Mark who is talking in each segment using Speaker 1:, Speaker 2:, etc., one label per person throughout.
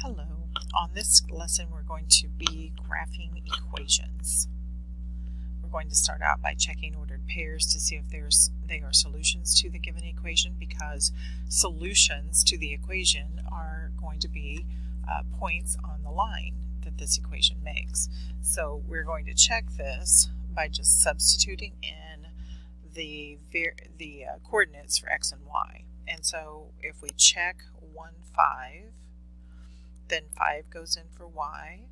Speaker 1: Hello. On this lesson we're going to be graphing equations. We're going to start out by checking ordered pairs to see if they are solutions to the given equation, because solutions to the equation are going to be points on the line that this equation makes. So we're going to check this by just substituting in the coordinates for x and y. And so if we check 1, 5, then 5 goes in for y,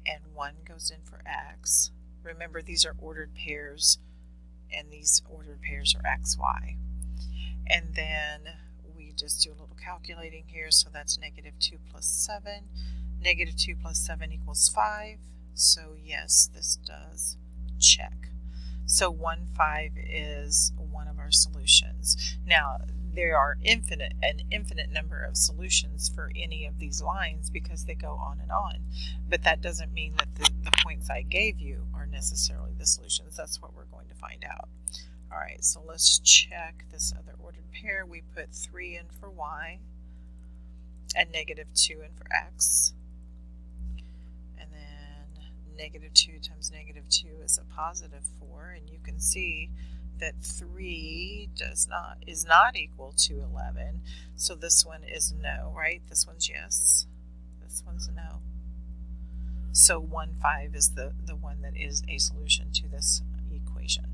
Speaker 1: and 1 goes in for x. Remember, these are ordered pairs, and these ordered pairs are x, y. And then we just do a little calculating here, so that's -2 plus 7. -2 plus 7 equals 5, so yes, this does check. So 1, 5 is one of our solutions. Now, there are an infinite number of solutions for any of these lines because they go on and on. But that doesn't mean that the points I gave you are necessarily the solutions. That's what we're going to find out. All right, so let's check this other ordered pair. We put 3 in for y and -2 in for x. And then -2 times -2 is a +4, and you can see that 3 is not equal to 11. So this one is no, right? This one's yes. This one's no. So 1, 5 is the one that is a solution to this equation.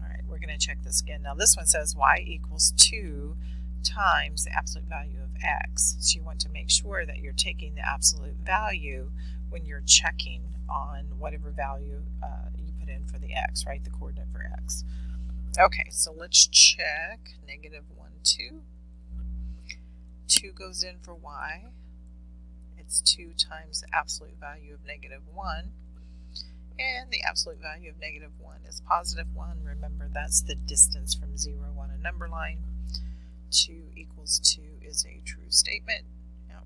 Speaker 1: All right, we're going to check this again. Now this one says y equals 2 times the absolute value of x. So you want to make sure that you're taking the absolute value when you're checking on whatever value you put in for the x, right? The coordinate for x. Okay, so let's check -1, 2. 2 goes in for y. It's 2 times the absolute value of -1. And the absolute value of -1 is +1. Remember, that's the distance from 0 on a number line. 2 equals 2 is a true statement.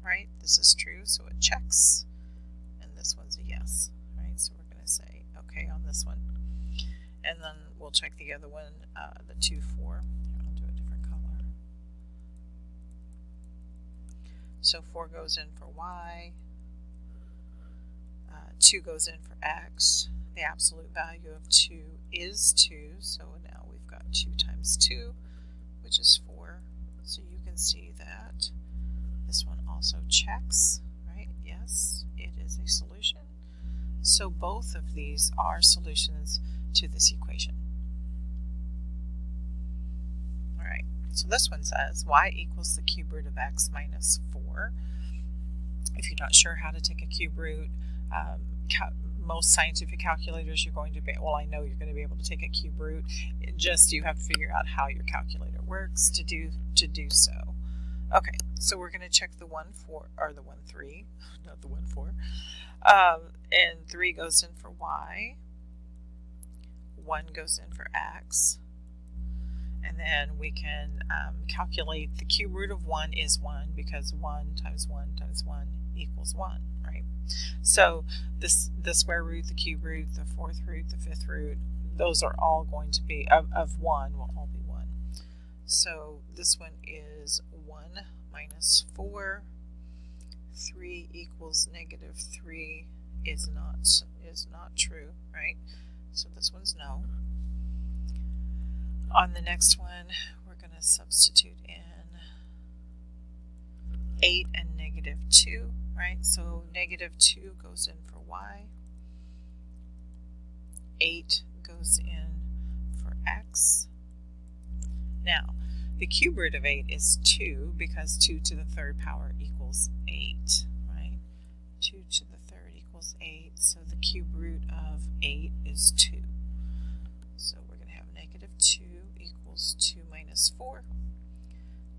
Speaker 1: Right? This is true, so it checks. And this one's a yes. Right? So we're going to say okay on this one. And then we'll check the other one, the 2, 4. I'll do a different color. So 4 goes in for y. 2 goes in for x. The absolute value of 2 is 2. So now we've got 2 times 2, which is 4. So you can see that this one also checks, right? Yes, it is a solution. So both of these are solutions to this equation. All right, so this one says y equals the cube root of x minus 4. If you're not sure how to take a cube root, most scientific calculators you're going to be, well, I know you're going to be able to take a cube root. You have to figure out how your calculator works to do so. Okay, so we're going to check the 1, 4, or the 1, 3, not the 1, 4. And 3 goes in for y. 1 goes in for x. And then we can calculate the cube root of 1 is 1, because 1 times 1 times 1 equals 1, right? So the square root, the cube root, the fourth root, the fifth root, those are all going to be, of 1 will all be 1. So this one is 1 minus 4. 3 equals -3 is not true, right? So this one's no. On the next one, we're going to substitute in 8 and -2, right? So -2 goes in for y. 8 goes in for x. Now, the cube root of 8 is 2, because 2 to the third power equals 8, right? 2 to the third equals 8, so the cube root of 8 is 2. So we're going to have -2 equals 2 minus 4.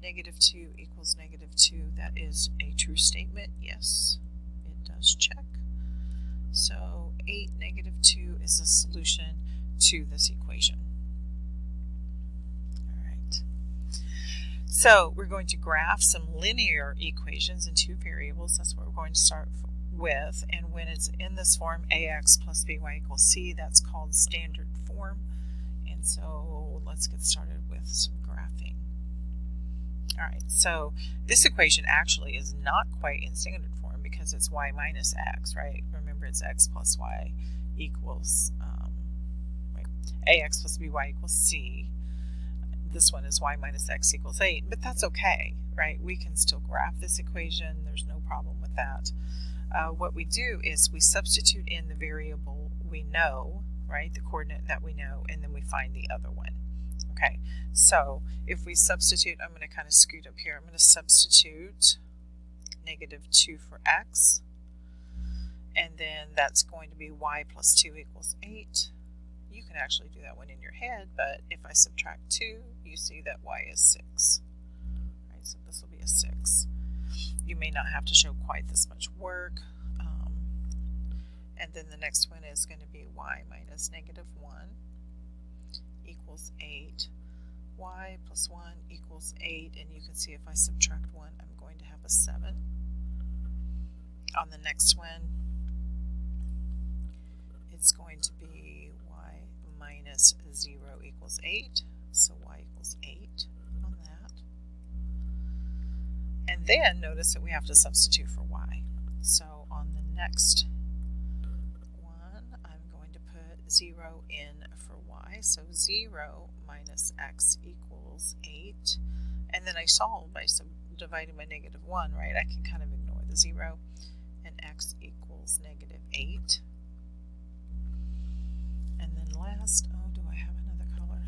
Speaker 1: -2 equals -2. That is a true statement. Yes, it does check. So 8, -2 is a solution to this equation. So we're going to graph some linear equations in 2 variables. That's what we're going to start with. And when it's in this form, ax plus by equals c, that's called standard form. And so let's get started with some graphing. All right, so this equation actually is not quite in standard form because it's y minus x, right? Remember, it's x plus y equals, ax plus by equals c. This one is y minus x equals 8, but that's okay, right? We can still graph this equation. There's no problem with that. What we do is we substitute in the variable we know, right? The coordinate that we know, and then we find the other one. Okay, so if we substitute, I'm going to kind of scoot up here. I'm going to substitute -2 for x, and then that's going to be y plus 2 equals 8. You can actually do that one in your head, but if I subtract 2, you see that y is 6. Right, so this will be a 6. You may not have to show quite this much work. And then the next one is going to be y minus -1 equals 8. Y plus 1 equals 8, and you can see if I subtract 1, I'm going to have a 7. On the next one, it's going to be y minus 0 equals 8, so y equals 8 on that. And then notice that we have to substitute for y. So on the next one, I'm going to put 0 in for y, so 0 minus x equals 8, and then I solve by dividing by -1, right? I can kind of ignore the 0, and x equals -8. And then last, oh, do I have another color?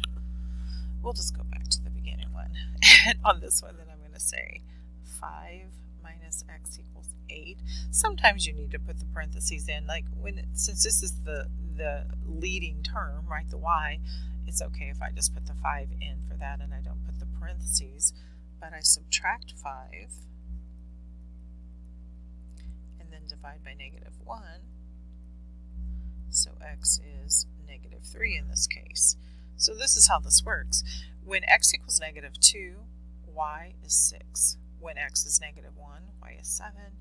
Speaker 1: We'll just go back to the beginning one. And on this one, then I'm going to say 5 minus x equals 8. Sometimes you need to put the parentheses in, like since this is the leading term, right, the y, it's okay if I just put the 5 in for that and I don't put the parentheses, but I subtract 5 and then divide by -1, so x is -3 in this case. So this is how this works. When x equals -2, y is 6. When x is -1, y is 7.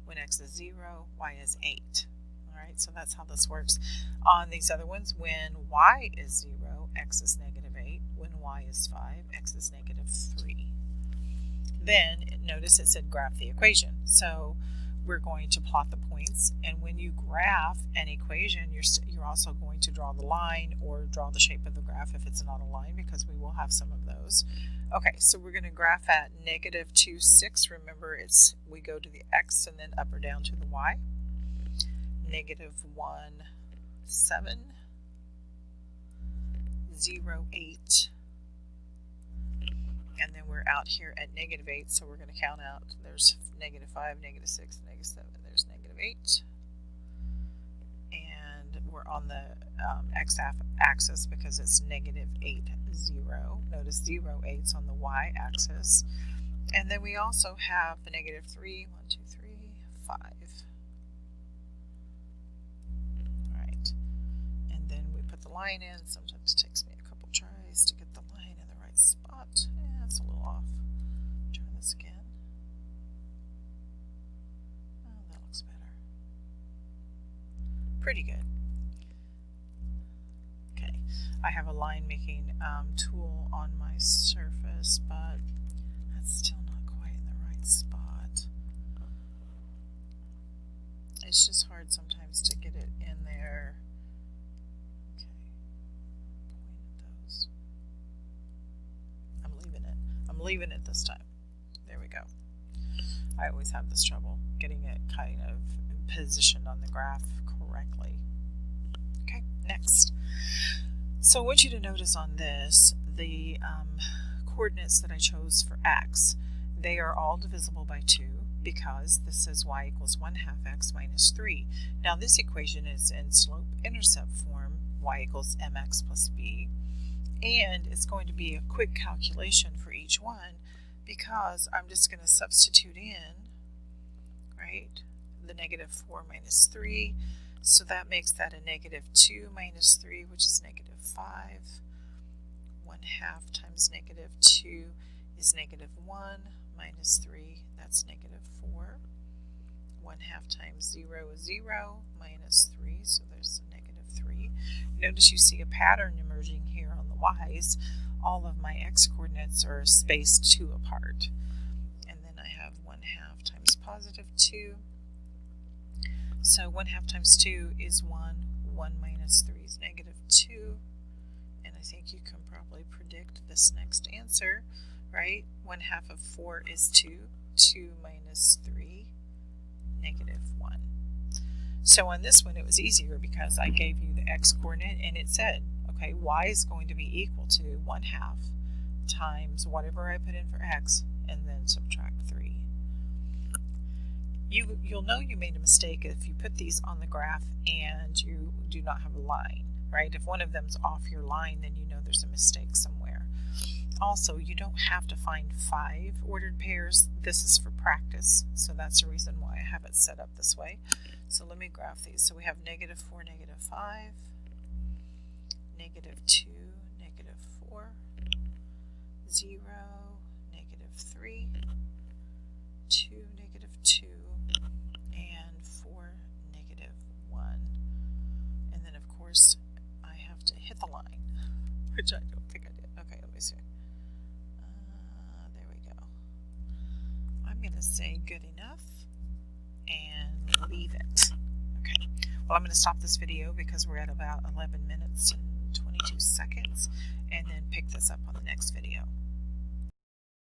Speaker 1: When x is 0, y is 8. Alright, so that's how this works. On these other ones, when y is 0, x is -8. When y is 5, x is -3. Then, notice it said graph the equation. So we're going to plot the points, and when you graph an equation, you're also going to draw the line or draw the shape of the graph if it's not a line, because we will have some of those. Okay, so we're going to graph at -2, 6. Remember, we go to the x and then up or down to the y. -1, 7, 0, 8, and then we're out here at -8, so we're going to count out. There's -5, -6, -7, there's -8, and we're on the x-axis because it's -8, 0. Notice 0, 8's on the y-axis, and then we also have the -3, 1, 2, 3, 5. Alright, and then we put the line in. Sometimes it takes me a couple tries to get the line in the right spot. Yeah, it's a little off. Try this again. Oh, that looks better. Pretty good. Okay, I have a line making tool on my surface, but that's still not quite in the right spot. It's just hard sometimes to get it in there. Okay, point at those. I'm leaving it this time. There we go. I always have this trouble getting it kind of positioned on the graph correctly. Okay, next. So I want you to notice on this, the coordinates that I chose for x, they are all divisible by 2 because this says y equals 1/2 x minus 3. Now this equation is in slope-intercept form, y equals mx plus b, and it's going to be a quick calculation for each one because I'm just going to substitute in, right, the -4 minus 3. So that makes that a -2 minus 3, which is -5. 1/2 times -2 is -1 minus 3, that's -4. 1/2 times 0 is 0 minus 3, so there's a -3. Notice you see a pattern emerging here on the y's. all of my x coordinates are spaced 2 apart. And then I have 1/2 times positive 2. So 1/2 times 2 is 1. 1 minus 3 is negative 2. And I think you can probably predict this next answer, right? 1/2 of 4 is 2. 2 minus 3, negative 1. So on this one it was easier because I gave you the x coordinate and it said, okay, y is going to be equal to 1/2 times whatever I put in for x and then subtract 3. You'll know you made a mistake if you put these on the graph and you do not have a line, right? If one of them's off your line, then you know there's a mistake somewhere. Also, you don't have to find 5 ordered pairs. This is for practice, so that's the reason why I have it set up this way. So let me graph these. So we have negative 4, negative 5, negative 2, negative 4, 0, negative 3, 2, negative 2, and 4, negative 1. And then of course I have to hit the line, which I don't think I did. Okay, let me see. There we go. I'm going to say good enough and leave it. Okay, well I'm going to stop this video because we're at about 11 minutes and 22 seconds and then pick this up on the next video.